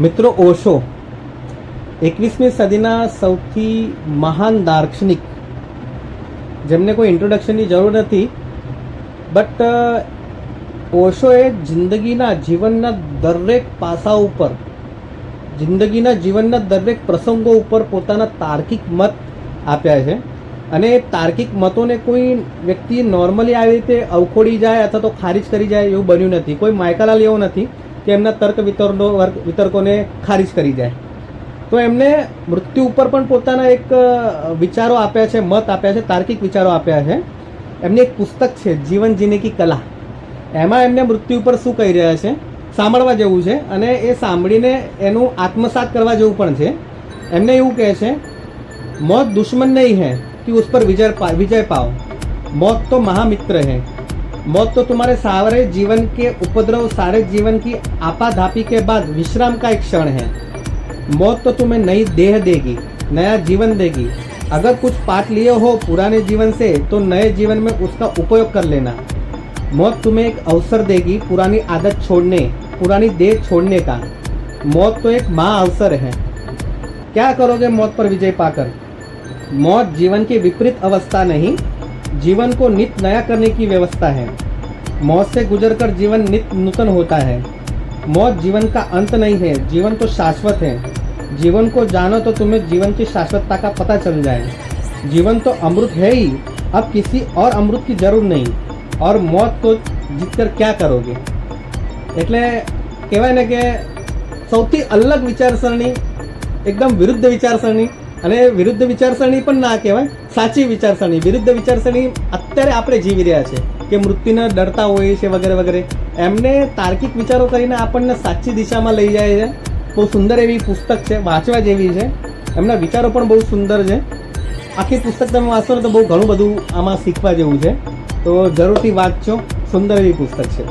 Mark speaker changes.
Speaker 1: મિત્રો, ઓશો 21મી સદીના સૌથી મહાન દાર્શનિક, જેમને કોઈ ઇન્ટ્રોડક્શનની જરૂર નથી, બટ ઓશોએ જીવનના દરેક પાસા ઉપર, જીવનના દરેક પ્રસંગો ઉપર પોતાના તાર્કિક મત આપ્યા છે. અને એ તાર્કિક મતોને કોઈ વ્યક્તિ નોર્મલી આવી રીતે અવખોડી જાય અથવા તો ખારીજ કરી જાય એવું બન્યું નથી. કોઈ માયકાલાલ એવો નથી કે એમના તર્ક વિતર્કોને ખારીજ કરી જાય. તો એમને મૃત્યુ ઉપર પણ પોતાના એક વિચારો આપ્યા છે, મત આપ્યા છે, તાર્કિક વિચારો આપ્યા છે. એમની એક પુસ્તક છે જીવન જીને કી કલા. એમાં એમને મૃત્યુ ઉપર શું કહી રહ્યા છે સાંભળવા જેવું છે, અને એ સાંભળીને એનું આત્મસાત કરવા જેવું પણ છે. એમને એવું કહે છે, मौत दुश्मन नहीं है कि उस पर विजय पाओ, मौत तो महामित्र है. मौत तो तुम्हारे सारे जीवन के उपद्रव, सारे जीवन की आपाधापी के बाद विश्राम का एक क्षण है. मौत तो तुम्हें नई देह देगी, नया जीवन देगी. अगर कुछ पाठ लिए हो पुराने जीवन से तो नए जीवन में उसका उपयोग कर लेना. मौत तुम्हें एक अवसर देगी पुरानी आदत छोड़ने, पुरानी देह छोड़ने का. मौत तो एक महाअवसर है. क्या करोगे मौत पर विजय पाकर? मौत जीवन की विपरीत अवस्था नहीं, जीवन को नित नया करने की व्यवस्था है. मौत से गुजरकर जीवन नित नूतन होता है. मौत जीवन का अंत नहीं है, जीवन तो शाश्वत है. जीवन को जानो तो तुम्हें जीवन की शाश्वतता का पता चल जाए. जीवन तो अमृत है ही, अब किसी और अमृत की जरूर नहीं. और मौत को जीतकर क्या करोगे? એટલે કહેવાય ને કે સૌથી અલગ વિચારસરણી, એકદમ વિરુદ્ધ વિચારસરણી. અને વિરુદ્ધ વિચારસરણી પણ ના કહેવાય, સાચી વિચારસરણી. વિરુદ્ધ વિચારસરણી અત્યારે આપણે જીવી રહ્યા છે કે મૃત્યુને ડરતા હોઈએ છે વગેરે વગેરે. એમને તાર્કિક વિચારો કરીને આપણને સાચી દિશામાં લઈ જાય છે. બહુ સુંદર એવી પુસ્તક છે, વાંચવા જેવી છે. એમના વિચારો પણ બહુ સુંદર છે. આખી પુસ્તક તમે વાંચો તો બહુ ઘણું બધું આમાં શીખવા જેવું છે. તો જરૂરથી વાંચજો, સુંદર એવી પુસ્તક છે.